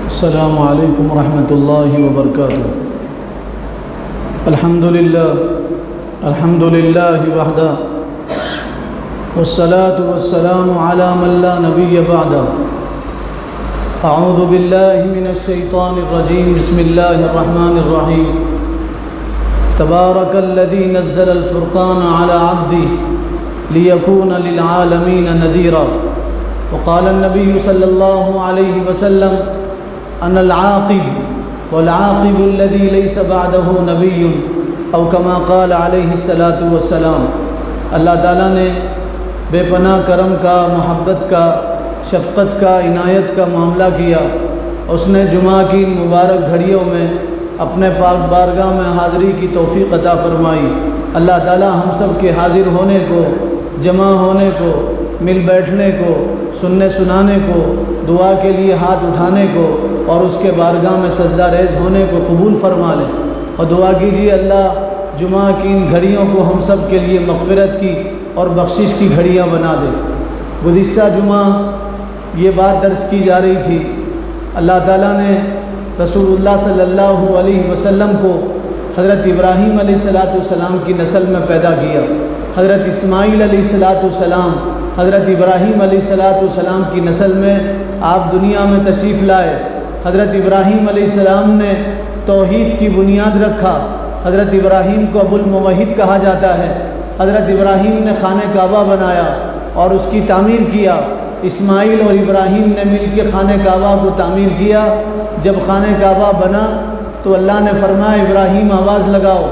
अस्सलामु अलैकुम रहमतुल्लाहि व बरकातुहू। अल्हम्दुलिल्लाहि वहदा वस्सलातु वस्सलामु अला मन ला नबिय्य बअदा। अऊज़ु बिल्लाहि मिनश शैतानिर रजीम। बिस्मिल्लाहिर रहमानिर रहीम। तबारकल्लज़ी नज़्ज़लल फ़ुरक़ान अला अब्दिही लियकून लिल आलमीन नज़ीरा। वक़ाल नबी सल्लल्लाहु अलैहि वसल्लम अनल आक़िब वल आक़िबु अल्लज़ी लैसा बअदहु नबिय्युन औ कमा क़ाल अलैहि सलातु वस्सलाम। अल्लाह ताला ने बेपनाह करम का, मोहब्बत का, शफ़क़त का, इनायत का मामला किया। उसने जुमा की मुबारक घड़ियों में अपने पाक बारगाह में हाज़िरी की तौफ़ीक़ अता फ़रमाई। अल्लाह ताला हम सब के हाज़िर होने को, जमा होने को, मिल बैठने को, सुनने सुनाने को, दुआ के लिए हाथ उठाने को और उसके बारगाह में सजदा रेज़ होने को कबूल फ़रमा ले। और दुआ कीजिए अल्लाह जुमा की इन घड़ियों को हम सब के लिए मग़फ़िरत की और बख्शिश की घड़ियाँ बना दे। गुज़िश्ता जुमा ये बात दर्ज की जा रही थी, अल्लाह ताला ने रसूलुल्लाह सल्लल्लाहु अलैहि वसल्लम को हज़रत इब्राहीम अलैहिस्सलाम की नस्ल में पैदा किया। हज़रत इस्माईल अलैहिस्सलाम हज़रत इब्राहीम अलैहिस्सलाम की नस्ल में आप दुनिया में तशरीफ़ लाए। हज़रत इब्राहीम अलैहिस्सलाम ने तौहीद की बुनियाद रखा। हज़रत इब्राहीम को अबुल मुवहिद कहा जाता है। हज़रत इब्राहीम ने खाने काबा बनाया और उसकी तामीर किया। इस्माईल और इब्राहीम ने मिल के खाने काबा को तामीर किया। जब खाने काबा बना तो अल्लाह ने फरमाया इब्राहीम आवाज़ लगाओ।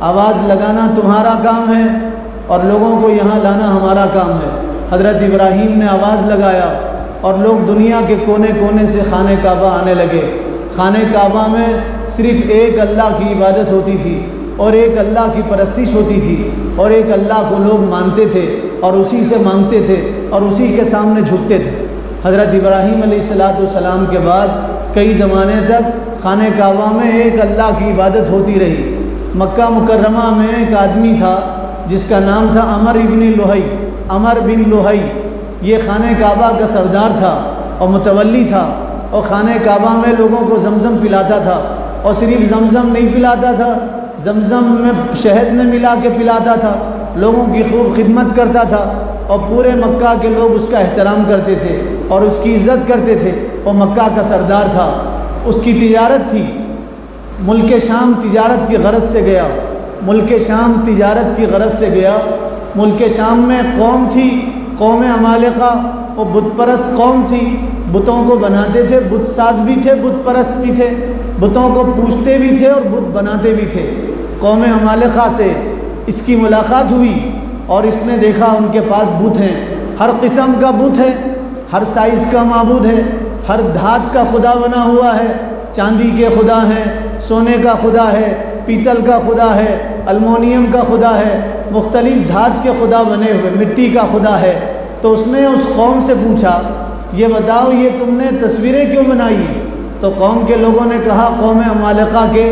आवाज़ लगाना तुम्हारा काम है और लोगों को यहाँ लाना हमारा काम है। हज़रत इब्राहीम ने आवाज़ लगाया और लोग दुनिया के कोने कोने से खाने काबा आने लगे। खाने काबा में सिर्फ़ एक अल्लाह की इबादत होती थी और एक अल्लाह की परस्तिश होती थी और एक अल्लाह को लोग मानते थे और उसी से मांगते थे और उसी के सामने झुकते थे। हज़रत इब्राहीम अलैहिस्सलाम के बाद कई ज़माने तक खाने काबा में एक अल्लाह की इबादत होती रही। मक्का मुकर्रमा में एक आदमी था जिसका नाम था अमर बिन लुहई। ये खाने काबा का सरदार था और मुतवल्ली था और खाने काबा में लोगों को ज़मज़म पिलाता था और सिर्फ ज़मज़म नहीं पिलाता था, ज़मज़म में शहद में मिला के पिलाता था। लोगों की खूब खिदमत करता था और पूरे मक्का के लोग उसका एहतराम करते थे और उसकी इज़्ज़त करते थे। और मक्का का सरदार था। उसकी तिजारत थी, मुल्क शाम तिजारत की गरज से गया। मुल्क शाम तिजारत की गरज से गया। मुल्क शाम में कौम थी, कौम अमालिका। वो बुत परस्त कौम थी, बुतों को बनाते थे, बुत साज भी थे, बुत परस्त भी थे, बुतों को पूजते भी थे और बुत बनाते भी थे। कौम अमालिका से इसकी मुलाकात हुई और इसने देखा उनके पास बुत हैं, हर किस्म का बुत है, हर साइज़ का माबूद है, हर धात का खुदा बना हुआ है। चांदी के खुदा हैं, सोने का खुदा है, पीतल का खुदा है, अल्मोनियम का खुदा है, मुख्तलिफ धात के खुदा बने हुए, मिट्टी का खुदा है। तो उसने उस कौम से पूछा ये बताओ ये तुमने तस्वीरें क्यों बनाई? तो कौम के लोगों ने कहा कौम अमालिका के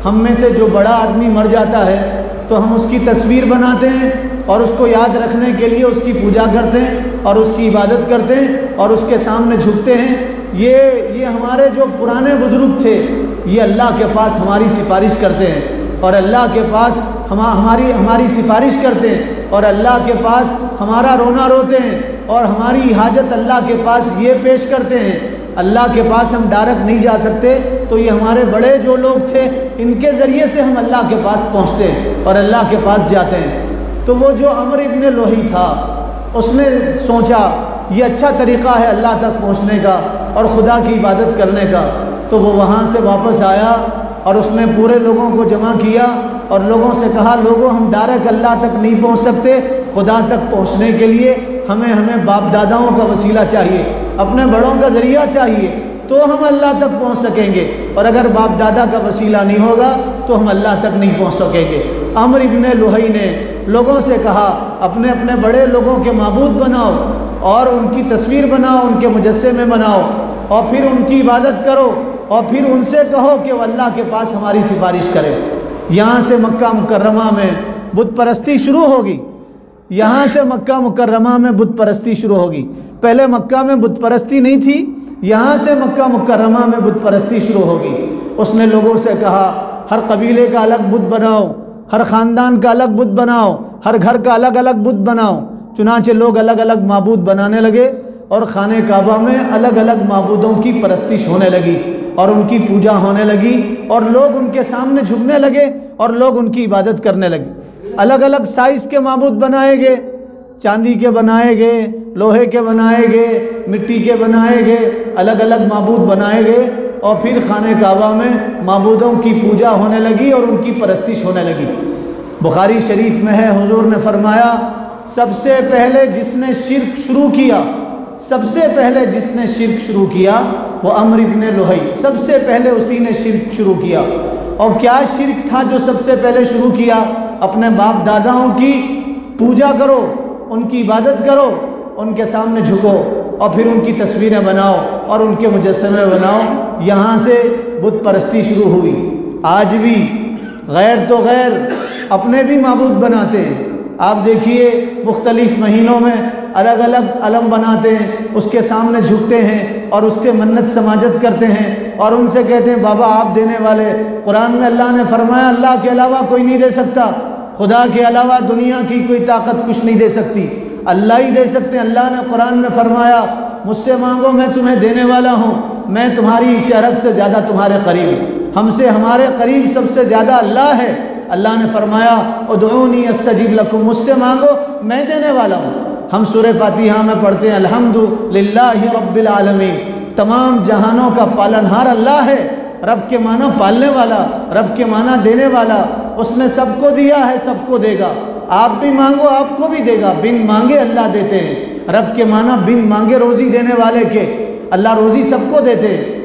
हम में से जो बड़ा आदमी मर जाता है तो हम उसकी तस्वीर बनाते हैं और उसको याद रखने के लिए उसकी पूजा करते हैं और उसकी इबादत करते हैं और उसके सामने झुकते हैं। ये हमारे जो पुराने बुज़ुर्ग थे ये अल्लाह के पास हमारी सिफारिश करते हैं और अल्लाह के पास हमारी सिफारिश करते हैं और अल्लाह के पास हमारा रोना रोते हैं और हमारी हाजत अल्लाह के पास ये पेश करते हैं। अल्लाह के पास हम डायरेक्ट नहीं जा सकते, तो ये हमारे बड़े जो लोग थे इनके ज़रिए से हम अल्लाह के पास पहुँचते हैं और अल्लाह के पास जाते हैं। तो वो जो अमर इब्न लुहई था उसने सोचा ये अच्छा तरीक़ा है अल्लाह तक पहुँचने का और ख़ुदा की इबादत करने का। तो वो वहाँ से वापस आया और उसने पूरे लोगों को जमा किया और लोगों से कहा लोगों हम डायरेक्ट अल्लाह तक नहीं पहुँच सकते, खुदा तक पहुँचने के लिए हमें बाप दादाओं का वसीला चाहिए, अपने बड़ों का ज़रिया चाहिए, तो हम अल्लाह तक पहुँच सकेंगे। और अगर बाप दादा का वसीला नहीं होगा तो हम अल्लाह तक नहीं पहुँच सकेंगे। अमर इब्न लुहई ने लोगों से कहा अपने अपने बड़े लोगों के माबूद बनाओ और उनकी तस्वीर बनाओ, उनके मुजस्समे बनाओ और फिर उनकी इबादत करो और फिर उनसे कहो कि वो अल्लाह के पास हमारी सिफारिश करें। यहाँ से मक्का मुकर्रमा में बुत परस्ती शुरू होगी। यहाँ से मक्का मुकर्रमा में बुत परस्ती शुरू होगी। पहले मक्का में बुत परस्ती नहीं थी, यहाँ से मक्का मुकर्रमा में बुत परस्ती शुरू होगी। उसने लोगों से कहा, हर कबीले का अलग बुत बनाओ, हर ख़ानदान का अलग बुत बनाओ, हर घर का अलग अलग बुत बनाओ। चुनांचे लोग अलग अलग माबूद बनाने लगे और खाने काबा में अलग अलग माबूदों की परस्तिश होने लगी और उनकी पूजा होने लगी और लोग उनके सामने झुकने लगे और लोग उनकी इबादत करने लगे। अलग अलग साइज़ के माबूद बनाए गए, चांदी के बनाए गए, लोहे के बनाए गए, मिट्टी के बनाए गए, अलग अलग माबूद बनाए गए और फिर खाने काबा में माबूदों की पूजा होने लगी और उनकी परस्तिश होने लगी। बुखारी शरीफ में है, हुजूर ने फरमाया, सबसे पहले जिसने शिर्क शुरू किया, सबसे पहले जिसने शिर्क शुरू किया वो अम्र इब्न लुहै, सबसे पहले उसी ने शिर्क शुरू किया। और क्या शिर्क था जो सबसे पहले शुरू किया? अपने बाप दादाओं की पूजा करो, उनकी इबादत करो, उनके सामने झुको और फिर उनकी तस्वीरें बनाओ और उनके मुजस्समे बनाओ। यहाँ से बुत परस्ती शुरू हुई। आज भी गैर तो गैर अपने भी माबूद बनाते हैं। आप देखिए मुख्तलिफ़ महीनों में अलग अलग अलम बनाते हैं, उसके सामने झुकते हैं और उससे मन्नत समाजत करते हैं और उनसे कहते हैं बाबा आप देने वाले। कुरान में अल्लाह ने फरमाया अल्लाह के अलावा कोई नहीं दे सकता, खुदा के अलावा दुनिया की कोई ताकत कुछ नहीं दे सकती, अल्लाह ही दे सकते हैं। अल्लाह ने कुरान में फरमाया मुझसे मांगो मैं तुम्हें देने वाला हूँ, मैं तुम्हारी शरक से ज़्यादा तुम्हारे करीब हूँ। हमसे हमारे करीब सबसे ज़्यादा अल्लाह है। अल्लाह ने फरमाया उदऊनी अस्तजिब लकुम, मुझसे मांगो मैं देने वाला हूँ। हम सूरह फातिहा में पढ़ते हैं अल्हम्दुलिल्लाहि रब्बिल आलमीन, तमाम जहानों का पालनहार अल्लाह है। रब के माना पालने वाला, रब के माना देने वाला। उसने सबको दिया है, सबको देगा। आप भी मांगो आपको भी देगा, बिन मांगे अल्लाह देते हैं। रब के माना बिन मांगे रोज़ी देने वाले के, अल्लाह रोज़ी सबको देते हैं,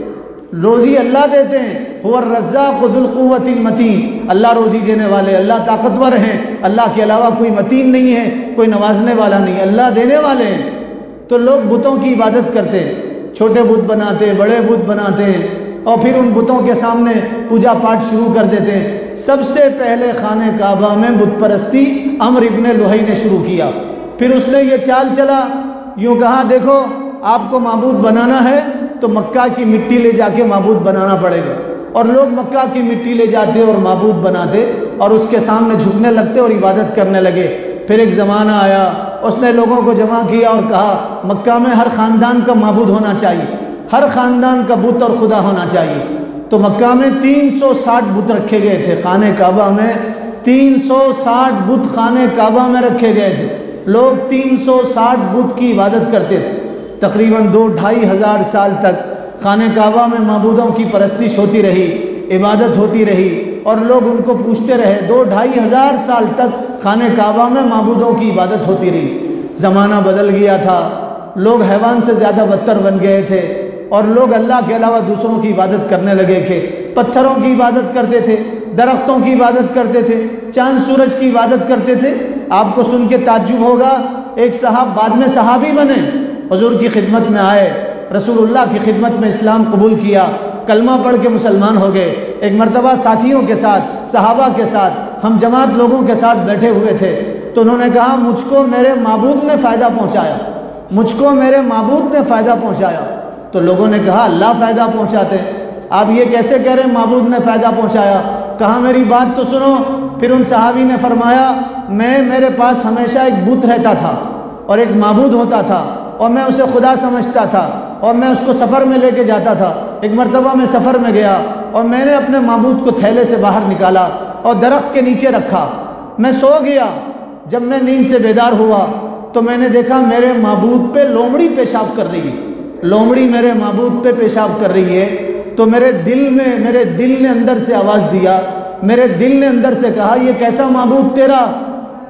रोज़ी अल्लाह देते हैं। हुवर रज़्ज़ाक़ु ज़ुल क़ुव्वतिल मतीन, अल्लाह रोज़ी देने वाले, अल्लाह ताकतवर हैं। अल्लाह के अलावा कोई मतीन नहीं है, कोई नवाजने वाला नहीं, अल्लाह देने वाले हैं। तो लोग बुतों की इबादत करते हैं, छोटे बुत बनाते हैं, बड़े बुत बनाते हैं और फिर उन बुतों के सामने पूजा पाठ शुरू कर देते हैं। सबसे पहले खाने काबा में बुत परस्ती अम्र इब्न लुहै ने शुरू किया। फिर उसने ये चाल चला, यूँ कहा देखो आपको माबूद बनाना है तो मक्का की मिट्टी ले जाके माबूद बनाना पड़ेगा। और लोग मक्का की मिट्टी ले जाते और माबूद बनाते और उसके सामने झुकने लगते और इबादत करने लगे। फिर एक ज़माना आया, उसने लोगों को जमा किया और कहा मक्का में हर ख़ानदान का माबूद होना चाहिए, हर ख़ानदान का बुत और खुदा होना चाहिए। तो मक्का में 360 बुत रखे गए थे। खाने काबा में 360 बुत खाने काबा में रखे गए थे। लोग 360 बुत की इबादत करते थे। तकरीबन 2-2.5 हज़ार साल तक खाने काबा में माबूदों की परस्तिश होती रही, इबादत होती रही और लोग उनको पूछते रहे। 2-2.5 हज़ार साल तक खाने काबा में माबूदों की इबादत होती रही। ज़माना बदल गया था, लोग हैवान से ज़्यादा बदतर बन गए थे और लोग अल्लाह के अलावा दूसरों की इबादत करने लगे थे। पत्थरों की इबादत करते थे, दरख्तों की इबादत करते थे, चांद सूरज की इबादत करते थे। आपको सुन के ताज्जुब होगा, एक साहब बाद में सहाबी बने, हुजूर की खिदमत में आए, रसूलुल्लाह की खिदमत में इस्लाम कबूल किया, कलमा पढ़ के मुसलमान हो गए। एक मरतबा साथियों के साथ, सहाबा के साथ, हम जमात लोगों के साथ बैठे हुए थे तो उन्होंने कहा मुझको मेरे माबूद ने फ़ायदा पहुँचाया, मुझको मेरे माबूद ने फ़ायदा पहुँचाया। तो लोगों ने कहा अल्लाह फ़ायदा पहुँचाते, आप ये कैसे कह रहे हैं माबूद ने फ़ायदा पहुँचाया? कहा मेरी बात तो सुनो। फिर उन सहाबी ने फरमाया मेरे पास हमेशा एक बुत रहता था और एक माबूद होता था और मैं उसे खुदा समझता था और मैं उसको सफ़र में लेके जाता था। एक मरतबा मैं सफ़र में गया और मैंने अपने माबूद को थैले से बाहर निकाला और दरख्त के नीचे रखा। मैं सो गया, जब मैं नींद से बेदार हुआ तो मैंने देखा मेरे माबूद पे लोमड़ी पेशाब कर रही है, लोमड़ी मेरे माबूद पे पेशाब कर रही है। तो मेरे दिल ने अंदर से आवाज़ दिया, मेरे दिल ने अंदर से कहा ये कैसा माबूद तेरा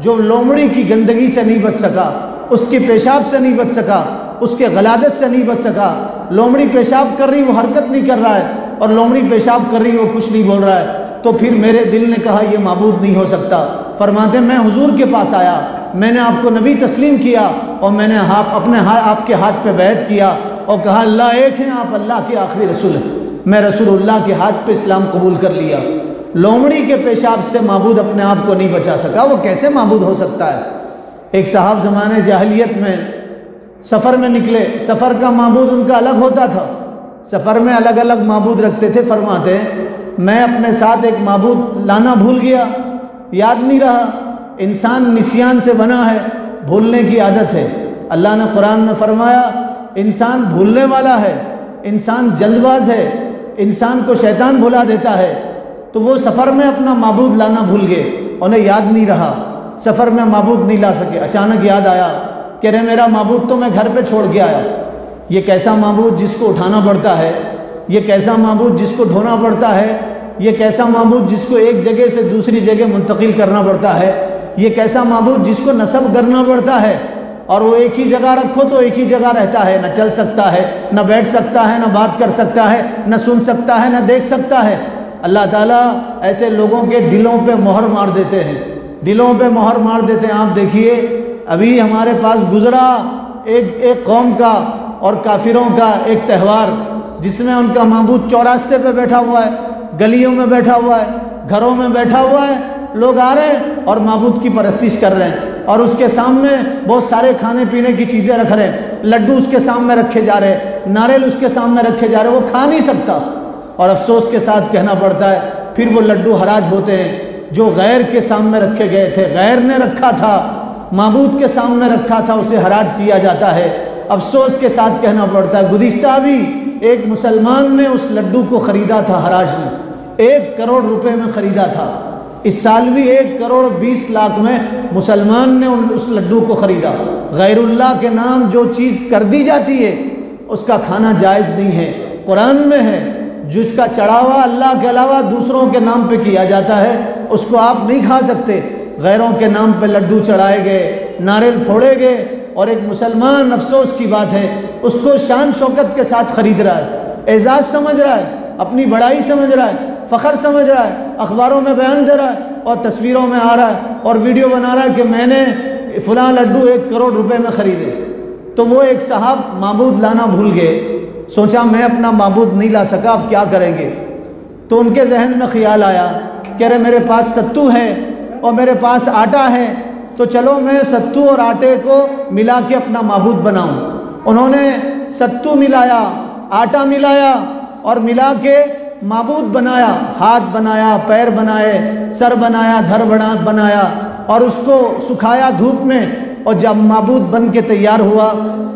जो लोमड़ी की गंदगी से नहीं बच सका, उसके पेशाब से नहीं बच सका, उसके गलादत से नहीं बच सका। लोमड़ी पेशाब कर रही, वो हरकत नहीं कर रहा है और लोमड़ी पेशाब कर रही, वो कुछ नहीं बोल रहा है। तो फिर मेरे दिल ने कहा ये माबूद नहीं हो सकता। फरमाते मैं हुजूर के पास आया, मैंने आपको नबी तस्लीम किया और मैंने आपके हाथ पे बैत किया और कहा अल्लाह एक है, आप अल्लाह के आखिरी रसूल हैं। मैं रसूलुल्लाह के हाथ पे इस्लाम कबूल कर लिया। लोमड़ी के पेशाब से माबूद अपने आप को नहीं बचा सका, वो कैसे माबूद हो सकता है? एक साहब ज़माने जाहिलियत में सफ़र में निकले, सफ़र का माबूद उनका अलग होता था सफ़र में अलग अलग माबूद रखते थे। फरमाते मैं अपने साथ एक माबूद लाना भूल गया, याद नहीं रहा। इंसान निस्यान से बना है, भूलने की आदत है। अल्लाह ने कुरान में फरमाया इंसान भूलने वाला है, इंसान जल्दबाज है, इंसान को शैतान भुला देता है। तो वो सफ़र में अपना माबूद लाना भूल गए, उन्हें याद नहीं रहा, सफ़र में माबूद नहीं ला सके। अचानक याद आया कि अरे मेरा माबूद तो मैं घर पे छोड़ के आया। ये कैसा माबूद जिसको उठाना पड़ता है, ये कैसा माबूद जिसको ढोना पड़ता है, ये कैसा माबूद जिसको एक जगह से दूसरी जगह मुंतकिल करना पड़ता है, ये कैसा माबूद जिसको नस्ब करना पड़ता है। और वो एक ही जगह रखो तो एक ही जगह रहता है, न चल सकता है, न बैठ सकता है, न बात कर सकता है, न सुन सकता है, न देख सकता है। अल्लाह ताला ऐसे लोगों के दिलों पे मोहर मार देते हैं, दिलों पे मोहर मार देते हैं। आप देखिए अभी हमारे पास गुजरा एक कौम का और काफिरों का एक त्यौहार, जिसमें उनका माबूद चौरास्ते पे बैठा हुआ है, गलियों में बैठा हुआ है, घरों में बैठा हुआ है। लोग आ रहे हैं और माबूद की परस्तिश कर रहे हैं, और उसके सामने बहुत सारे खाने पीने की चीज़ें रख रहे हैं, लड्डू उसके सामने रखे जा रहे हैं, नारियल उसके सामने रखे जा रहे हैं। वो खा नहीं सकता और अफसोस के साथ कहना पड़ता है फिर वो लड्डू हराज होते हैं जो गैर के सामने रखे गए थे, गैर ने रखा था, माबूद के सामने रखा था, उसे हराज किया जाता है। अफसोस के साथ कहना पड़ता है गुज़िश्ता भी एक मुसलमान ने उस लड्डू को ख़रीदा था हराज में, 1 करोड़ रुपए में ख़रीदा था। इस साल भी 1 करोड़ 20 लाख में मुसलमान ने उस लड्डू को ख़रीदा। गैरुल्लाह के नाम जो चीज़ कर दी जाती है उसका खाना जायज़ नहीं है। कुरान में है जिसका चढ़ावा अल्लाह के अलावा दूसरों के नाम पे किया जाता है उसको आप नहीं खा सकते। गैरों के नाम पे लड्डू चढ़ाए गए, नारियल फोड़े गए, और एक मुसलमान, अफसोस की बात है, उसको शान शौकत के साथ ख़रीद रहा है, एजाज़ समझ रहा है, अपनी बड़ाई समझ रहा है, फ़ख्र समझ रहा है, अखबारों में बयान दे रहा है और तस्वीरों में आ रहा है और वीडियो बना रहा है कि मैंने फ़लाँ लड्डू 1 करोड़ रुपए में ख़रीदे। तो वो एक साहब माबूद लाना भूल गए, सोचा मैं अपना माबूद नहीं ला सका, अब क्या करेंगे। तो उनके जहन में ख्याल आया कि अरे मेरे पास सत्तू है और मेरे पास आटा है, तो चलो मैं सत्तू और आटे को मिला के अपना माबूद बनाऊं। उन्होंने सत्तू मिलाया, आटा मिलाया और मिला के माबूद बनाया, हाथ बनाया, पैर बनाए, सर बनाया, धड़ बनाया और उसको सुखाया धूप में। और जब माबूद बन के तैयार हुआ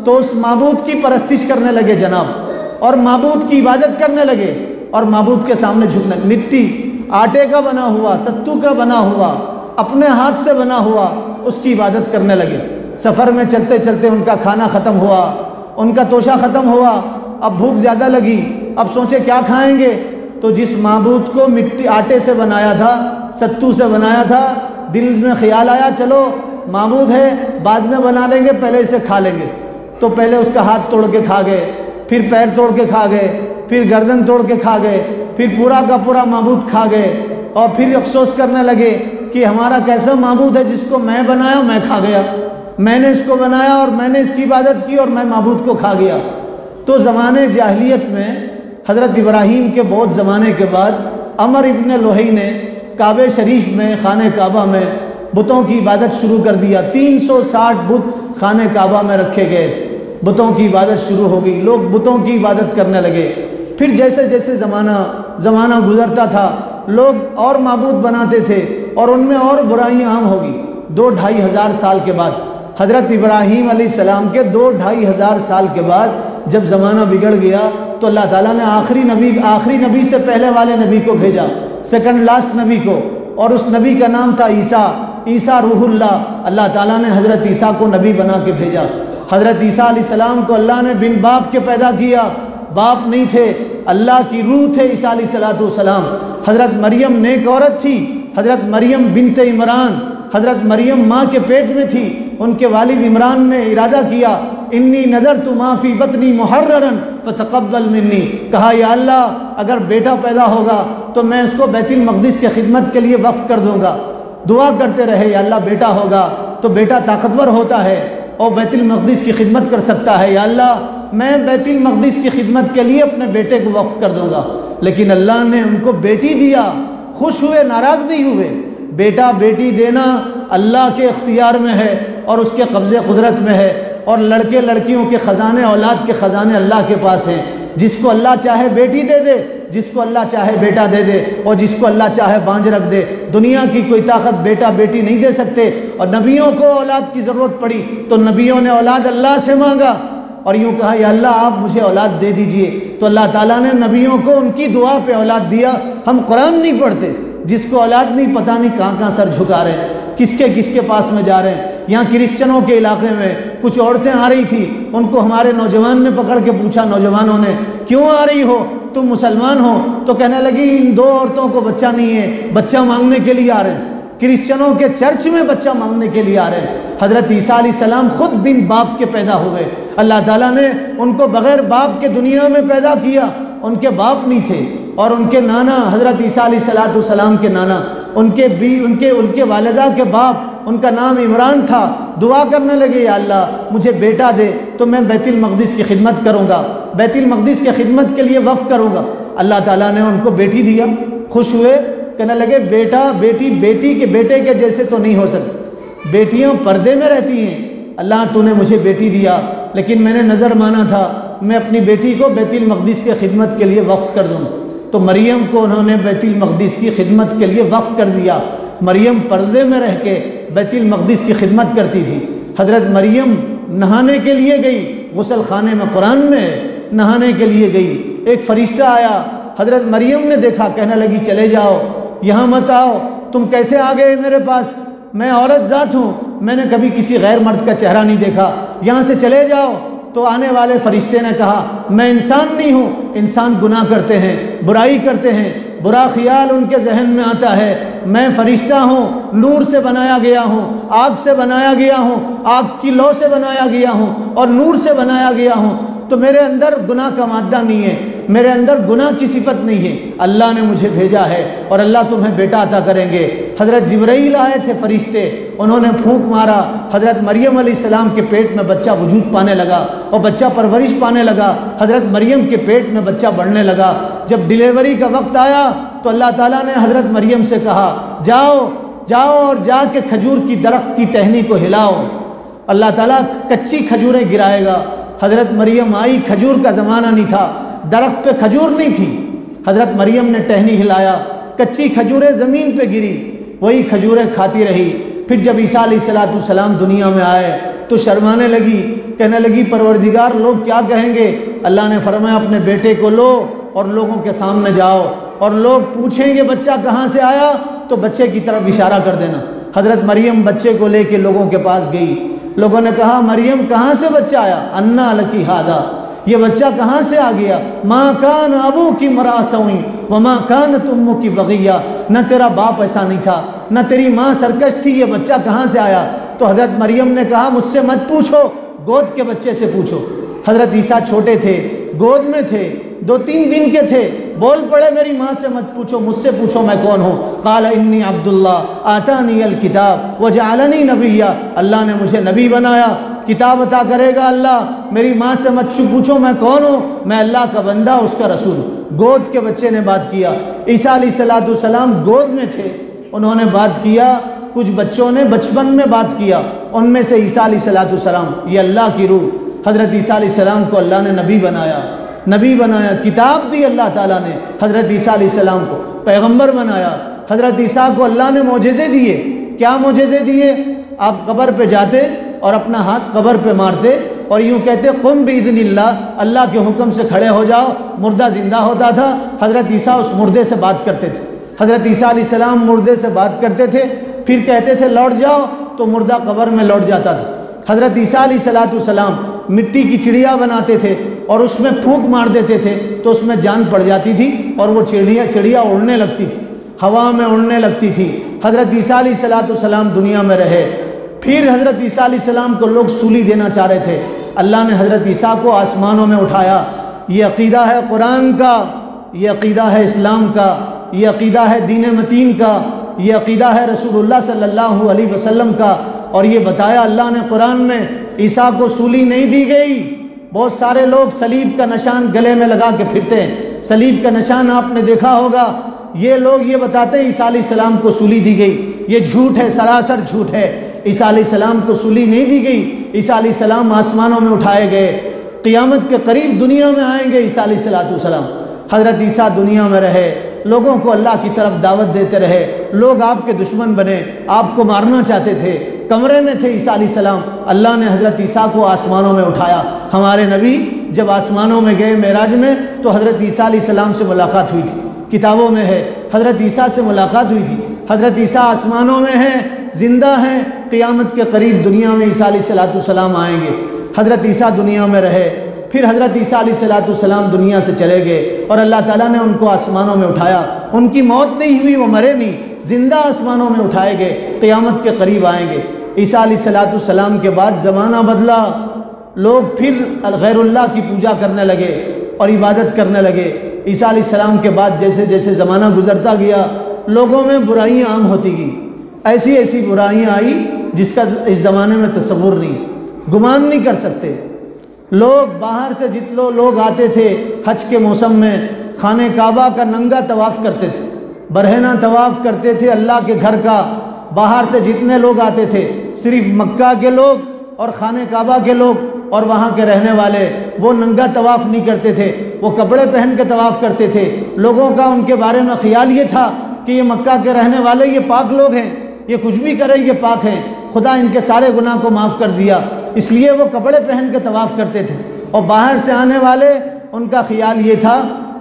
तो उस माबूद की परस्तिश करने लगे जनाब, और माबूद की इबादत करने लगे और माबूद के सामने झुकने। मिट्टी, आटे का बना हुआ, सत्तू का बना हुआ, अपने हाथ से बना हुआ, उसकी इबादत करने लगे। सफ़र में चलते चलते उनका खाना ख़त्म हुआ, उनका तोशा ख़त्म हुआ, अब भूख ज़्यादा लगी, अब सोचे क्या खाएंगे। तो जिस माबूद को मिट्टी आटे से बनाया था, सत्तू से बनाया था, दिल में ख्याल आया चलो माबूद है बाद में बना लेंगे, पहले इसे खा लेंगे। तो पहले उसका हाथ तोड़ के खा गए, फिर पैर तोड़ के खा गए, फिर गर्दन तोड़ के खा गए, फिर पूरा का पूरा माबूद खा गए। और फिर अफसोस करने लगे कि हमारा कैसा माबूद है जिसको मैं बनाया, मैं खा गया, मैंने इसको बनाया और मैंने इसकी इबादत की और मैं माबूद को खा गया। तो ज़माने जाहिलियत में हज़रत इब्राहीम के बहुत ज़माने के बाद अमर इब्न लुहई ने काबे शरीफ में, खाने काबा में बुतों की इबादत शुरू कर दिया। 360 बुत खाने काबा में रखे गए थे, बुतों की इबादत शुरू हो गई, लोग बुतों की इबादत करने लगे। फिर जैसे जैसे ज़माना गुजरता था लोग और माबूद बनाते थे और उनमें और बुराइयां आम होगी। 2-2.5 हज़ार साल के बाद, हज़रत इब्राहीम अलैहिस्सलाम के 2-2.5 हज़ार साल के बाद जब ज़माना बिगड़ गया तो अल्लाह ताला ने आखिरी नबी से पहले वाले नबी को भेजा, सेकंड लास्ट नबी को, और उस नबी का नाम था ईसा रूहुल्लाह। अल्लाह ताला ने हज़रत ईसा को नबी बना के भेजा। हज़रत ईसा अलैहिस्सलाम को अल्लाह ने बिन बाप के पैदा किया, बाप नहीं थे, अल्लाह की रूह थे ईसा अलैहिस्सलाम। हज़रत मरियम नेक औरत थी, हज़रत मरियम बिनते इमरान, हज़रत मरियम माँ के पेट में थी। उनके वालिद इमरान ने इरादा किया इन्नी नज़रतु मा फ़ी बतनी मुहर्ररन फ़तक़ब्बल मिन्नी, कहा या अल्लाह अगर बेटा पैदा होगा तो मैं इसको बैतुल मक़दिस के खिदमत के लिए वक्फ़ कर दूँगा। दुआ करते रहे या अल्लाह बेटा होगा तो बेटा ताकतवर होता है और बैतुल मक़दिस की खिदमत कर सकता है, या अल्लाह मैं बैतुल मक़दिस की खिदमत के लिए अपने बेटे को वक्फ़ कर दूँगा। लेकिन अल्लाह ने उनको बेटी दिया, खुश हुए, नाराज़ नहीं हुए। बेटा बेटी देना अल्लाह के इख्तियार में है और उसके कब्ज़े कुदरत में है, और लड़के लड़कियों के ख़जाने, औलाद के ख़जाने अल्लाह के पास हैं। जिसको अल्लाह चाहे बेटी दे दे, जिसको अल्लाह चाहे बेटा दे दे, और जिसको अल्लाह चाहे बांझ रख दे। दुनिया की कोई ताकत बेटा बेटी नहीं दे सकते। और नबियों को औलाद की ज़रूरत पड़ी तो नबियों ने औलाद अल्लाह से मांगा और यूँ कहा, या अल्लाह आप मुझे औलाद दे दीजिए। तो अल्लाह ताला ने नबियों को उनकी दुआ पे औलाद दिया। हम कुरान नहीं पढ़ते, जिसको औलाद नहीं, पता नहीं कहाँ कहाँ सर झुका रहे हैं, किसके किसके पास में जा रहे हैं। यहाँ क्रिश्चनों के इलाके में कुछ औरतें आ रही थी, उनको हमारे नौजवान ने पकड़ के पूछा, नौजवानों ने, क्यों आ रही हो, तुम मुसलमान हो? तो कहने लगी, इन दो औरतों को बच्चा नहीं है, बच्चा मांगने के लिए आ रहे हैं। क्रिश्चनों के चर्च में बच्चा मांगने के लिए आ रहे हैं। हज़रत ईसा अलैहिस्सलाम खुद बिन बाप के पैदा हुए। अल्लाह ताला ने उनको बग़ैर बाप के दुनिया में पैदा किया। उनके बाप नहीं थे और उनके नाना हज़रत ईसा अलैहिस्सलाम के नाना, उनके वालिदा के बाप, उनका नाम इमरान था। दुआ करने लगे, या अल्लाह मुझे बेटा दे तो मैं बैतुल मक़दिस की खिदमत करूँगा, बैतुल मक़दिस की खिदमत के लिए वफ़ करूँगा। अल्लाह ताला ने उनको बेटी दिया, खुश हुए, कहने लगे, बेटा बेटी बेटी के बेटे के जैसे तो नहीं हो सकते, बेटियाँ पर्दे में रहती हैं। अल्लाह तूने मुझे बेटी दिया, लेकिन मैंने नज़र माना था मैं अपनी बेटी को बैतुल मक़दिस की खिदमत के लिए वफ़ कर दूँ। तो मरियम को उन्होंने बैतुल मक़दिस की खिदमत के लिए वफ़ कर दिया। मरियम पर्दे में रह के बैतुल मक़दिस की खिदमत करती थी। हज़रत मरियम नहाने के लिए गई, गुसल खाने में, कुरान में नहाने के लिए गई। एक फ़रिश्ता आया, हज़रत मरियम ने देखा, कहने लगी, चले जाओ, यहाँ मत आओ, तुम कैसे आ गए मेरे पास, मैं औरत ज़ात हूँ, मैंने कभी किसी गैर मर्द का चेहरा नहीं देखा, यहाँ से चले जाओ। तो आने वाले फरिश्ते ने कहा, मैं इंसान नहीं हूँ, इंसान गुनाह करते हैं, बुराई करते हैं, बुरा ख्याल उनके जहन में आता है, मैं फरिश्ता हूँ, नूर से बनाया गया हूँ, आग से बनाया गया हूँ, आग की लौ से बनाया गया हूँ और नूर से बनाया गया हूँ, तो मेरे अंदर गुनाह का मादा नहीं है, मेरे अंदर गुनाह की सिफत नहीं है। अल्लाह ने मुझे भेजा है और अल्लाह तुम्हें बेटा अता करेंगे। हज़रत जिब्राईल आए थे फरिश्ते, उन्होंने फूंक मारा, हज़रत मरियम अलैहिस्सलाम के पेट में बच्चा वजूद पाने लगा और बच्चा परवरिश पाने लगा। हज़रत मरियम के पेट में बच्चा बढ़ने लगा। जब डिलीवरी का वक्त आया तो अल्लाह ताला ने हज़रत मरियम से कहा, जाओ जाओ और जाके खजूर की दरख्त की टहनी को हिलाओ, अल्लाह ताला कच्ची खजूरें गिराएगा। हज़रत मरियम आई, खजूर का ज़माना नहीं था, दरख्त पे खजूर नहीं थी। हज़रत मरियम ने टहनी हिलाया, कच्ची खजूरें ज़मीन पे गिरी, वही खजूरें खाती रही। फिर जब ईसा अलैहिस्सलाम दुनिया में आए तो शर्माने लगी, कहने लगी, परवरदिगार लोग क्या कहेंगे। अल्लाह ने फरमाया, अपने बेटे को लो और लोगों के सामने जाओ और लोग पूछेंगे बच्चा कहाँ से आया, तो बच्चे की तरफ इशारा कर देना। हज़रत मरियम बच्चे को लेके लोगों के पास गई। लोगों ने कहा, मरियम कहाँ से बच्चा आया, अन्ना लकी हादा, ये बच्चा कहाँ से आ गया। माँ कान अबू की मरासवी व माँ कान तुम्मु की बगिया, न तेरा बाप ऐसा नहीं था, न तेरी माँ सरकश थी, ये बच्चा कहाँ से आया। तो हज़रत मरियम ने कहा, मुझसे मत पूछो, गोद के बच्चे से पूछो। हज़रत ईसा छोटे थे, गोद में थे, 2-3 दिन के थे, बोल पड़े, मेरी माँ से मत पूछो, मुझसे पूछो मैं कौन हूँ। काला इन्नी अब्दुल्ला आतानी अल किताब व जअलनी नबिय्या, अल्लाह ने मुझे नबी बनाया, किताब अता करेगा अल्लाह। मेरी माँ से मत पूछो मैं कौन हूँ, मैं अल्लाह का बंदा, उसका रसूल। गोद के बच्चे ने बात किया। ईसा अलैहिस्सलाम गोद में थे, उन्होंने बात किया। कुछ बच्चों ने बचपन में बात किया, उनमें से ईसा अलैहिस्सलाम, ये अल्लाह की रूह, हज़रत ईसा अलैहिस्सलाम को अल्लाह ने नबी बनाया, किताब दी अल्लाह ताला ने। हज़रत ईसा अलैहिस्सलाम को पैगंबर बनाया। हज़रत ईसा को अल्लाह ने मोजेज़े दिए। क्या मोजेज़े दिए? आप कब्र पे जाते और अपना हाथ कब्र पे मारते और यूँ कहते, कुम बिइज़्निल्लाह, अल्लाह के हुक्म से खड़े हो जाओ। मुर्दा ज़िंदा होता था, हज़रत ईसा उस मुर्दे से बात करते थे। हज़रत ईसा अलैहिस्सलाम मुर्दे से बात करते थे, फिर कहते थे लौट जाओ, तो मुर्दा कब्र में लौट जाता था। हज़रत ईसा अलैहिस्सलाम मिट्टी की चिड़िया बनाते थे और उसमें फूंक मार देते थे तो उसमें जान पड़ जाती थी और वो चिड़िया उड़ने लगती थी, हवा में उड़ने लगती थी। हज़रत ईसा अलैहिस्सलाम दुनिया में रहे। फिर हज़रत ईसा अलैहिस्सलाम को लोग सूली देना चाह रहे थे, अल्लाह ने हज़रत ईसा को आसमानों में उठाया। ये अक़ीदा है कुरान का, ये अक़ीदा है इस्लाम का, ये अक़ीदा है दीन मतीन का, ये अक़ीदा है रसूलुल्लाह सल्लल्लाहु अलैहि वसल्लम का। और ये बताया अल्लाह ने कुरान में, ईसा को सूली नहीं दी गई। बहुत सारे लोग सलीब का निशान गले में लगा के फिरते हैं, सलीब का निशान आपने देखा होगा। ये लोग ये बताते हैं ईसा अलैहिस्सलाम को सूली दी गई, ये झूठ है, सरासर झूठ है। ईसा अलैहिस्सलाम को सूली नहीं दी गई, ईसा अलैहिस्सलाम आसमानों में उठाए गए। क़ियामत के करीब दुनिया में आएंगे ईसा अलैहिस्सलाम। हज़रत ईसा दुनिया में रहे, लोगों को अल्लाह की तरफ दावत देते रहे, लोग आपके दुश्मन बने, आपको मारना चाहते थे, कमरे में थे ईसा अलैहिस्सलाम। अल्लाह ने हज़रत ईसा को आसमानों में उठाया। हमारे नबी जब आसमानों में गए मेराज में तो हज़रत ईसा अलैहिस्सलाम से मुलाकात हुई थी, किताबों में है हज़रत ईसा से मुलाकात हुई थी। हज़रत ईसा आसमानों में हैं, ज़िंदा हैं, क़ियामत के करीब दुनिया में ईसा अलैहिस्सलाम आएंगे। हज़रत ईसा दुनिया में रहे, फिर हज़रत ईसा अलैहिस्सलाम दुनिया से चले गए और अल्लाह ताला ने उनको आसमानों में उठाया। उनकी मौत नहीं हुई, वो मरे नहीं, ज़िंदा आसमानों में उठाए गए, क़ियामत के करीब आएंगे। ईसा अलैहिस्सलाम के बाद ज़माना बदला, लोग फिर गैरुल्लाह की पूजा करने लगे और इबादत करने लगे। ईसा अलैहिस्सलाम के बाद जैसे जैसे ज़माना गुज़रता गया, लोगों में बुराइयाँ आम होती गई। ऐसी ऐसी बुराइयाँ आई जिसका इस ज़माने में तसव्वुर नहीं, गुमान नहीं कर सकते। लोग बाहर से जितने लोग आते थे हज के मौसम में, खाने काबा का नंगा तवाफ़ करते थे, बरहना तवाफ़ करते थे अल्लाह के घर का। बाहर से जितने लोग आते थे, सिर्फ मक्का के लोग और खाने काबा के लोग और वहाँ के रहने वाले, वो नंगा तवाफ़ नहीं करते थे, वो कपड़े पहन के तवाफ़ करते थे। लोगों का उनके बारे में ख्याल ये था कि ये मक्का के रहने वाले, ये पाक लोग हैं, ये कुछ भी करें ये पाक हैं, खुदा इनके सारे गुनाह को माफ़ कर दिया, इसलिए वो कपड़े पहन के तवाफ़ करते थे। और बाहर से आने वाले, उनका ख्याल ये था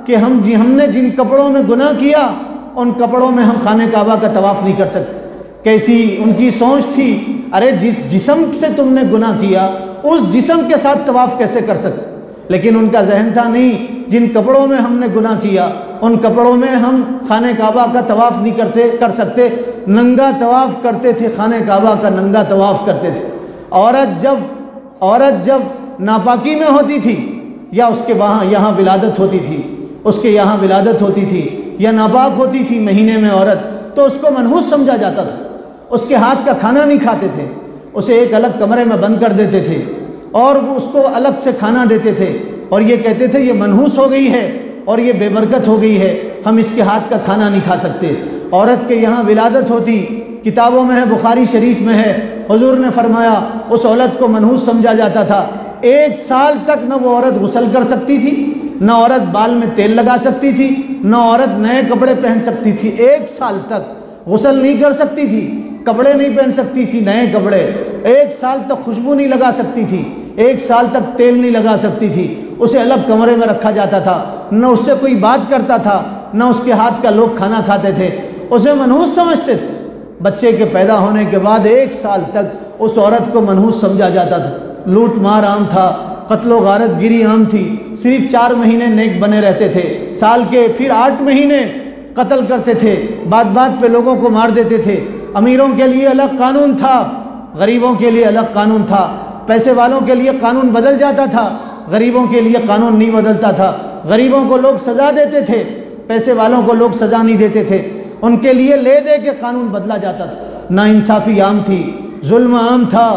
कि हमने जिन कपड़ों में गुनाह किया उन कपड़ों में हम खाने काबा का तवाफ़ नहीं कर सकते। कैसी उनकी सोच थी, अरे जिस जिस्म से तुमने गुनाह किया उस जिस्म के साथ तवाफ़ कैसे कर सकते। लेकिन उनका जहन था नहीं, जिन कपड़ों में हमने गुनाह किया उन कपड़ों में हम खाने काबा का तवाफ़ नहीं कर सकते। नंगा तवाफ़ करते थे, खाने काबा का नंगा तवाफ़ करते थे। औरत जब नापाकी में होती थी या उसके यहाँ विलादत होती थी, उसके यहाँ विलादत होती थी या नापाक होती थी महीने में औरत, तो उसको मनहूस समझा जाता था। उसके हाथ का खाना नहीं खाते थे, उसे एक अलग कमरे में बंद कर देते थे और वो उसको अलग से खाना देते थे और ये कहते थे ये मनहूस हो गई है और ये बेबरकत हो गई है, हम इसके हाथ का खाना नहीं खा सकते। औरत के यहाँ विलादत होती, किताबों में है, बुखारी शरीफ में है, हुजूर ने फरमाया उस औरत को मनहूस समझा जाता था। 1 साल तक न वो औरत गुस्ल कर सकती थी, न औरत बाल में तेल लगा सकती थी, न औरत नए कपड़े पहन सकती थी। 1 साल तक गुस्ल नहीं कर सकती थी, कपड़े नहीं पहन सकती थी नए कपड़े, 1 साल तक खुशबू नहीं लगा सकती थी, 1 साल तक तेल नहीं लगा सकती थी। उसे अलग कमरे में रखा जाता था, न उससे कोई बात करता था, न उसके हाथ का लोग खाना खाते थे, उसे मनहूस समझते थे। बच्चे के पैदा होने के बाद 1 साल तक उस औरत को मनहूस समझा जाता था। लूट मार आम था, कत्लो गारत गिरी आम थी। सिर्फ 4 महीने नेक बने रहते थे, साल के फिर 8 महीने कत्ल करते थे, बात बात पे लोगों को मार देते थे। अमीरों के लिए अलग कानून था, गरीबों के लिए अलग कानून था। पैसे वालों के लिए कानून बदल जाता था, गरीबों के लिए कानून नहीं बदलता था। गरीबों को लोग सज़ा देते थे, पैसे वालों को लोग सज़ा नहीं देते थे, उनके लिए ले दे के कानून बदला जाता था। नाइंसाफ़ी आम थी, जुल्म आम था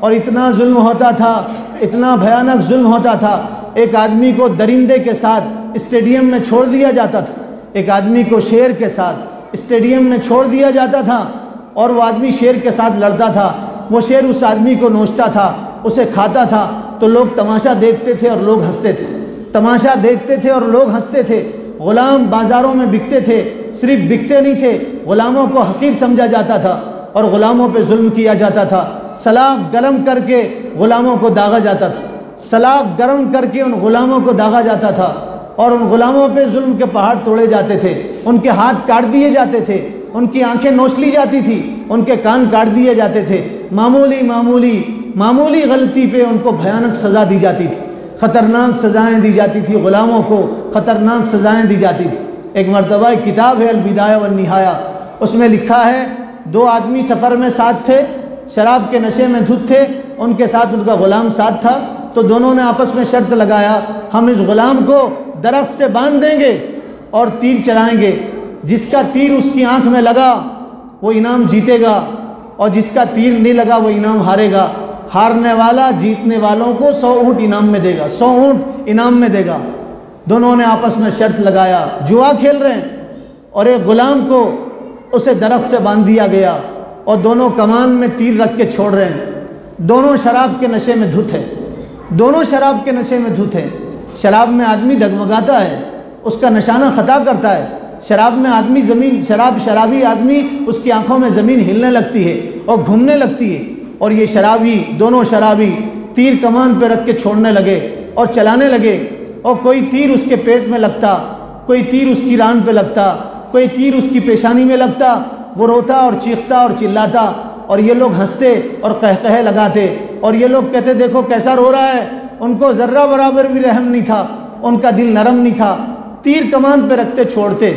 और इतना जुल्म होता था, इतना भयानक जुल्म होता था। एक आदमी को दरिंदे के साथ स्टेडियम में छोड़ दिया जाता था, एक आदमी को शेर के साथ स्टेडियम में छोड़ दिया जाता था और वो आदमी शेर के साथ लड़ता था। वो शेर उस आदमी को नोचता था, उसे खाता था, तो लोग तमाशा देखते थे और लोग हंसते थे, तमाशा देखते थे और लोग हंसते थे। ग़ुलाम बाज़ारों में बिकते थे, सिर्फ बिकते नहीं थे, ग़ुलामों को हकीर समझा जाता था और ग़ुलामों पे जुल्म किया जाता था। सलाख गरम करके ग़ुलामों को दागा जाता था, सलाख गरम करके उन ग़ुलामों को दागा जाता था और उन ग़ुलामों पे जुल्म के पहाड़ तोड़े जाते थे, उनके हाथ काट दिए जाते थे, उनकी आंखें नोच ली जाती थी, उनके कान काट दिए जाते थे। मामूली गलती पे उनको भयानक सज़ा दी जाती थी, ख़तरनाक सज़ाएँ दी जाती थी, ग़ुलामों को ख़तरनाक सज़ाएँ दी जाती थी। एक मरतबा एक किताब है अल-बिदाया वन-निहाया, उसमें लिखा है 2 आदमी सफ़र में साथ थे, शराब के नशे में धुत थे, उनके साथ उनका ग़ुलाम साथ था। तो दोनों ने आपस में शर्त लगाया, हम इस ग़ुलाम को दरख्त से बांध देंगे और तीर चलाएंगे, जिसका तीर उसकी आँख में लगा वो इनाम जीतेगा और जिसका तीर नहीं लगा वो इनाम हारेगा। हारने वाला जीतने वालों को 100 ऊँट इनाम में देगा, 100 ऊँट इनाम में देगा। दोनों ने आपस में शर्त लगाया, जुआ खेल रहे हैं और एक ग़ुलाम को उसे दरख्त से बांध दिया गया और दोनों कमान में तीर रख के छोड़ रहे हैं। दोनों शराब के नशे में धुत है, दोनों शराब के नशे में धुत हैं। शराब में आदमी डगमगाता है, उसका नशाना ख़ता करता है। शराब में आदमी शराबी आदमी उसकी आंखों में ज़मीन हिलने लगती है और घूमने लगती है। और ये दोनों शराबी तीर कमान पे रख के छोड़ने लगे और चलाने लगे, और कोई तीर उसके पेट में लगता, कोई तीर उसकी रान पे लगता, कोई तीर उसकी पेशानी में लगता। वो रोता और चीखता और चिल्लाता, और ये लोग हंसते और कहकहे लगाते, और ये लोग कहते देखो कैसा रो रहा है। उनको ज़र्रा बराबर भी रहम नहीं था, उनका दिल नरम नहीं था। तीर कमान पे रखते छोड़ते,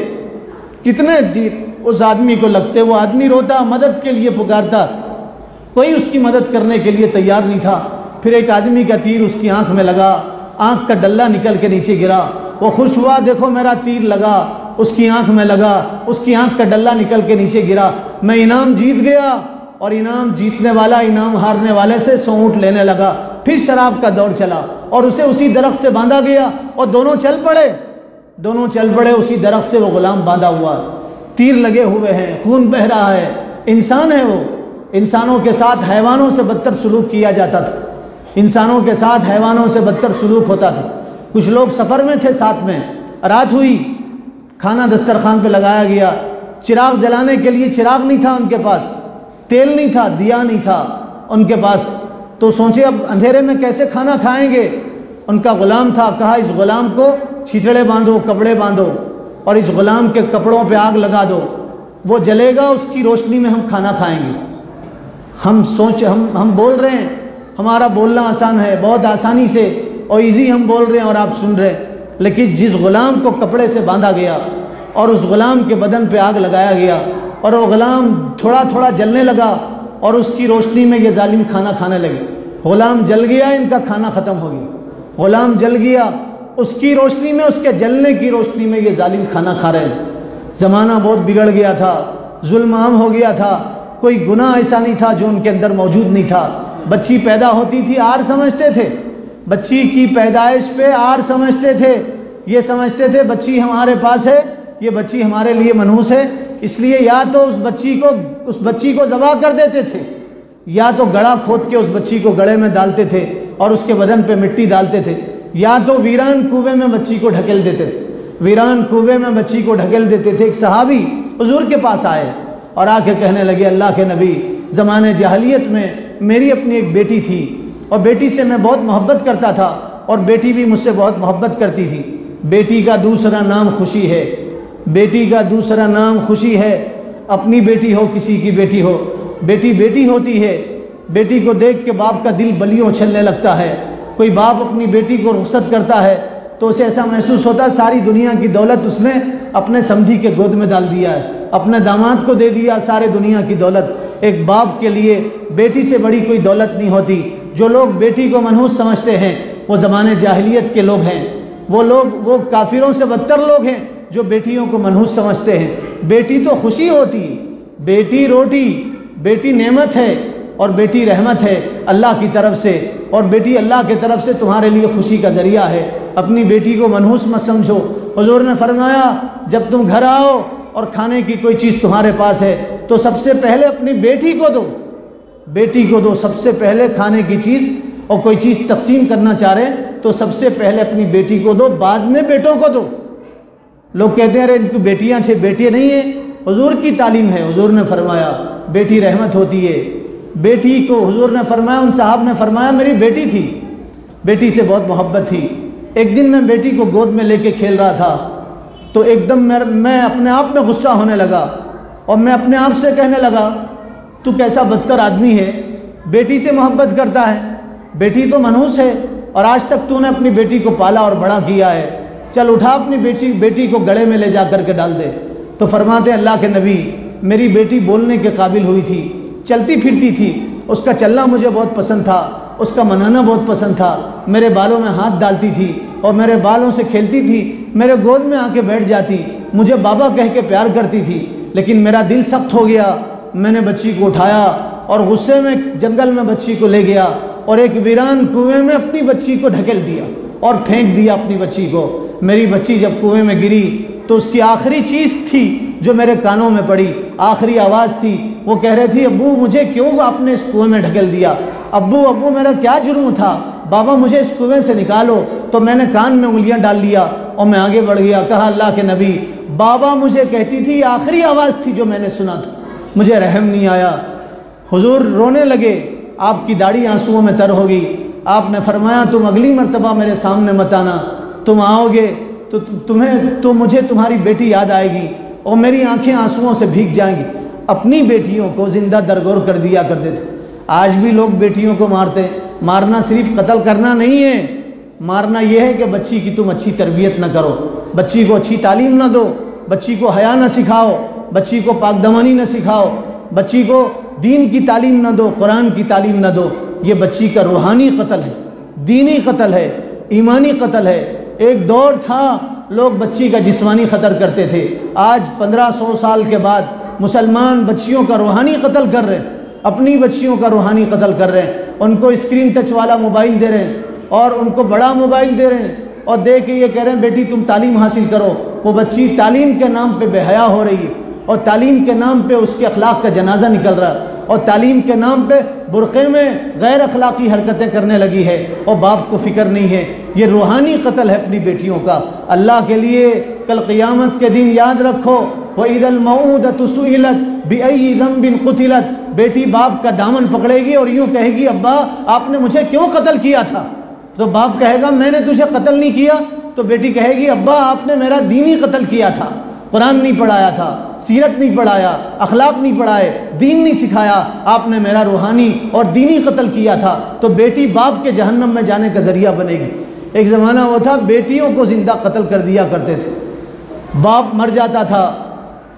कितने तीर उस आदमी को लगते। वो आदमी रोता, मदद के लिए पुकारता, कोई उसकी मदद करने के लिए तैयार नहीं था। फिर एक आदमी का तीर उसकी आंख में लगा, आंख का डल्ला निकल के नीचे गिरा। वो खुश हुआ, देखो मेरा तीर लगा, उसकी आंख में लगा, उसकी आंख का डल्ला निकल के नीचे गिरा, मैं इनाम जीत गया। और इनाम जीतने वाला इनाम हारने वाले से 100 ऊँट लेने लगा। फिर शराब का दौर चला और उसे उसी दरख्त से बांधा गया, और दोनों चल पड़े उसी दरख्त से। वो गुलाम बांधा हुआ, तीर लगे हुए हैं, खून बह रहा है। इंसान है वो, इंसानों के साथ हैवानों से बदतर सलूक किया जाता था, इंसानों के साथ हैवानों से बदतर सलूक होता था। कुछ लोग सफ़र में थे, साथ में रात हुई, खाना दस्तरखान पे लगाया गया। चिराग जलाने के लिए चिराग नहीं था उनके पास, तेल नहीं था, दिया नहीं था उनके पास। तो सोचे अब अंधेरे में कैसे खाना खाएंगे। उनका ग़ुलाम था, कहा इस ग़ुलाम को छितड़े बांधो, कपड़े बांधो, और इस ग़ुलाम के कपड़ों पे आग लगा दो, वो जलेगा, उसकी रोशनी में हम खाना खाएंगे। हम बोल रहे हैं, हमारा बोलना आसान है, बहुत आसानी से और इजी हम बोल रहे हैं और आप सुन रहे हैं। लेकिन जिस ग़ुलाम को कपड़े से बांधा गया और उस ग़ुलाम के बदन पे आग लगाया गया, और वो ग़ुलाम थोड़ा थोड़ा जलने लगा, और उसकी रोशनी में ये जालिम खाना खाने लगे। ग़ुलाम जल गया, इनका खाना ख़त्म हो गया। ग़ुलाम जल गया, उसकी रोशनी में, उसके जलने की रोशनी में ये जालिम खाना खा रहे थे। ज़माना बहुत बिगड़ गया था, जुल्म आम हो गया था, कोई गुनाह ऐसा नहीं था जो उनके अंदर मौजूद नहीं था। बच्ची पैदा होती थी, आर समझते थे, बच्ची की पैदाइश पे आर समझते थे। ये समझते थे बच्ची हमारे पास है, ये बच्ची हमारे लिए मनहूस है, इसलिए या तो उस बच्ची को ज़बह कर देते थे, या तो गड़ा खोद के उस बच्ची को गड़े में डालते थे और उसके बदन पे मिट्टी डालते थे, या तो वीरान कुएं में बच्ची को ढकेल देते थे। वीरान कुएं में बच्ची को ढकेल देते थे। एक सहाबी हुजूर के पास आए और आके कहने लगे, अल्लाह के नबी, ज़माने जाहिलियत में मेरी अपनी एक बेटी थी, और बेटी से मैं बहुत मोहब्बत करता था, और बेटी भी मुझसे बहुत मोहब्बत करती थी। बेटी का दूसरा नाम खुशी है, बेटी का दूसरा नाम खुशी है। अपनी बेटी हो, किसी की बेटी हो, बेटी बेटी होती है। बेटी को देख के बाप का दिल बलियों उछलने लगता है। कोई बाप अपनी बेटी को रुखसत करता है तो उसे ऐसा महसूस होता है सारी दुनिया की दौलत उसने अपने समधी के गोद में डाल दिया है, अपने दामाद को दे दिया सारे दुनिया की दौलत। एक बाप के लिए बेटी से बड़ी कोई दौलत नहीं होती। जो लोग बेटी को मनहूस समझते हैं वो ज़माने जाहिलियत के लोग हैं। वो काफिरों से बदतर लोग हैं जो बेटियों को मनहूस समझते हैं। बेटी तो खुशी होती, बेटी रोटी, बेटी नेमत है और बेटी रहमत है अल्लाह की तरफ से, और बेटी अल्लाह की तरफ से तुम्हारे लिए खुशी का ज़रिया है। अपनी बेटी को मनहूस मत समझो। हुजूर ने फरमाया जब तुम घर आओ और खाने की कोई चीज़ तुम्हारे पास है तो सबसे पहले अपनी बेटी को दो, बेटी को दो सबसे पहले खाने की चीज़। और कोई चीज़ तकसीम करना चाह रहे तो सबसे पहले अपनी बेटी को दो, बाद में बेटों को दो। लोग कहते हैं अरे इनकी बेटियाँ छः, बेटे नहीं है। हुजूर की तालीम है। हुजूर ने फरमाया बेटी रहमत होती है। बेटी को हुजूर ने फरमाया, उन साहब ने फरमाया मेरी बेटी थी, बेटी से बहुत मोहब्बत थी। एक दिन मैं बेटी को गोद में लेके खेल रहा था तो एकदम मैं अपने आप में गुस्सा होने लगा और मैं अपने आप से कहने लगा तू कैसा बदतर आदमी है, बेटी से मोहब्बत करता है, बेटी तो मनहूस है और आज तक तूने अपनी बेटी को पाला और बड़ा किया है, चल उठा अपनी बेटी को गले में ले जा करके डाल दे। तो फरमाते अल्लाह के नबी मेरी बेटी बोलने के काबिल हुई थी, चलती फिरती थी, उसका चलना मुझे बहुत पसंद था, उसका मनाना बहुत पसंद था, मेरे बालों में हाथ डालती थी और मेरे बालों से खेलती थी, मेरे गोद में आके बैठ जाती, मुझे बाबा कह के प्यार करती थी। लेकिन मेरा दिल सख्त हो गया, मैंने बच्ची को उठाया और गुस्से में जंगल में बच्ची को ले गया और एक वीरान कुएं में अपनी बच्ची को ढकेल दिया और फेंक दिया अपनी बच्ची को। मेरी बच्ची जब कुएं में गिरी तो उसकी आखिरी चीज़ थी जो मेरे कानों में पड़ी, आखिरी आवाज़ थी, वो कह रही थी अब्बू मुझे क्यों आपने इस कुएं में ढकेल दिया, अब्बू अब्बू मेरा क्या जुर्म था बाबा मुझे इस कुएं से निकालो, तो मैंने कान में उंगलियां डाल लिया और मैं आगे बढ़ गया। कहा अल्लाह के नबी, बाबा मुझे कहती थी, आखिरी आवाज़ थी जो मैंने सुना था, मुझे रहम नहीं आया। हुजूर रोने लगे, आपकी दाढ़ी आंसुओं में तर होगी। आपने फरमाया तुम अगली मर्तबा मेरे सामने मत आना, तुम आओगे तो मुझे तुम्हारी बेटी याद आएगी और मेरी आंखें आंसुओं से भीग जाएंगी। अपनी बेटियों को जिंदा दरगोर कर दिया करते थे। आज भी लोग बेटियों को मारते। मारना सिर्फ कत्ल करना नहीं है, मारना यह है कि बच्ची की तुम अच्छी तरबियत न करो, बच्ची को अच्छी तालीम न दो, बच्ची को हया न सिखाओ, बच्ची को पाकदमानी न सिखाओ, बच्ची को दीन की तालीम न दो, कुरान की तालीम न दो। ये बच्ची का रूहानी कत्ल है, दीनी कत्ल है, ईमानी कत्ल है। एक दौर था लोग बच्ची का जिस्मानी क़त्ल करते थे। आज 1500 साल के बाद मुसलमान बच्चियों का रूहानी कत्ल कर रहे हैं, अपनी बच्चियों का रूहानी कत्ल कर रहे हैं। उनको स्क्रीन टच वाला मोबाइल दे रहे हैं और उनको बड़ा मोबाइल दे रहे हैं और दे के ये कह रहे हैं बेटी तुम तालीम हासिल करो। वो बच्ची तालीम के नाम पे बेहया हो रही है और तालीम के नाम पे उसके अखलाक का जनाजा निकल रहा है और तालीम के नाम पे बुरक़े में गैर अखलाकी हरकतें करने लगी है और बाप को फ़िक्र नहीं है। ये रूहानी कत्ल है अपनी बेटियों का। अल्लाह के लिए कल क़ियामत के दिन याद रखो, वइज़ल मऊदतु सुइलत बिअय्यि ज़ंबिन क़ुतिलत। बेटी बाप का दामन पकड़ेगी और यूँ कहेगी अब्बा आपने मुझे क्यों कत्ल किया था? तो बाप कहेगा मैंने तुझे कत्ल नहीं किया। तो बेटी कहेगी अब्बा आपने मेरा दीनी कत्ल किया था, कुरान नहीं पढ़ाया था, सीरत नहीं पढ़ाया, अखलाक नहीं पढ़ाए, दीन नहीं सिखाया, आपने मेरा रूहानी और दीनी कत्ल किया था। तो बेटी बाप के जहन्नम में जाने का ज़रिया बनेगी। एक ज़माना वो था बेटियों को ज़िंदा कत्ल कर दिया करते थे। बाप मर जाता था,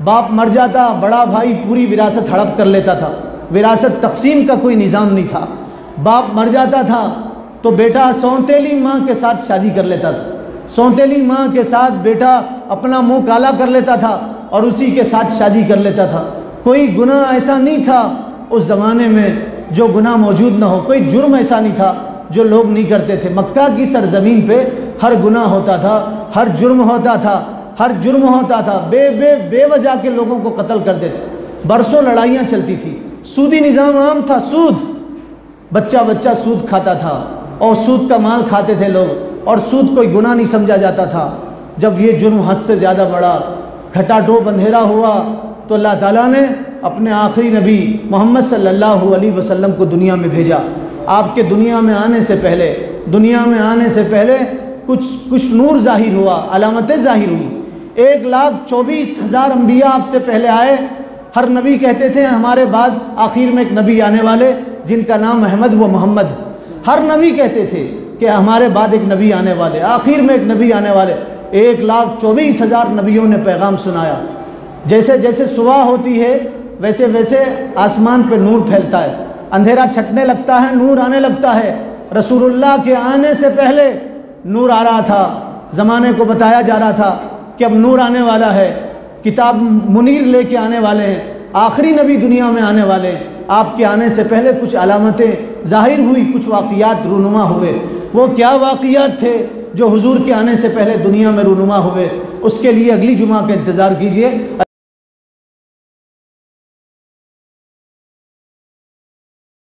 बाप मर जाता, बड़ा भाई पूरी विरासत हड़प कर लेता था। विरासत तकसीम का कोई निज़ाम नहीं था। बाप मर जाता था तो बेटा सौतेली माँ के साथ शादी कर लेता था। सौतेली माँ के साथ बेटा अपना मुंह काला कर लेता था और उसी के साथ शादी कर लेता था। कोई गुनाह ऐसा नहीं था उस ज़माने में जो गुनाह मौजूद ना हो, कोई जुर्म ऐसा नहीं था जो लोग नहीं करते थे। मक्का की सरजमीन पे हर गुनाह होता था, हर जुर्म होता था, हर जुर्म होता था। बेवजह के लोगों को कत्ल कर देते। बरसों लड़ाइयाँ चलती थी। सूदी निज़ाम आम था, सूद, बच्चा बच्चा सूद खाता था और सूद का माल खाते थे लोग और सूद कोई गुनाह नहीं समझा जाता था। जब ये जुर्म हद से ज़्यादा बढ़ा, घटाटोप अंधेरा हुआ, तो अल्लाह ताला ने अपने आखिरी नबी मोहम्मद सल्लल्लाहु अलैहि वसल्लम को दुनिया में भेजा। आपके दुनिया में आने से पहले कुछ नूर ज़ाहिर हुआ, अलामतें ज़ाहिर हुई। 1,24,000 अम्बिया आपसे पहले आए। हर नबी कहते थे हमारे बाद आखिर में एक नबी आने वाले जिनका नाम अहमद व मोहम्मद। हर नबी कहते थे कि हमारे बाद एक नबी आने वाले, आखिर में एक नबी आने वाले। 1,24,000 नबियों ने पैगाम सुनाया। जैसे जैसे सुबह होती है वैसे वैसे आसमान पे नूर फैलता है, अंधेरा छटने लगता है, नूर आने लगता है। रसूलुल्लाह के आने से पहले नूर आ रहा था। ज़माने को बताया जा रहा था कि अब नूर आने वाला है, किताब मुनीर लेके आने वाले हैं, आखिरी नबी दुनिया में आने वाले हैं। आपके आने से पहले कुछ अलामतें ज़ाहिर हुई, कुछ वाक़ियात रूनुमा हुए। वो क्या वाक़ियात थे जो हुजूर के आने से पहले दुनिया में रूनुमा हुए, उसके लिए अगली जुमा का इंतज़ार कीजिए।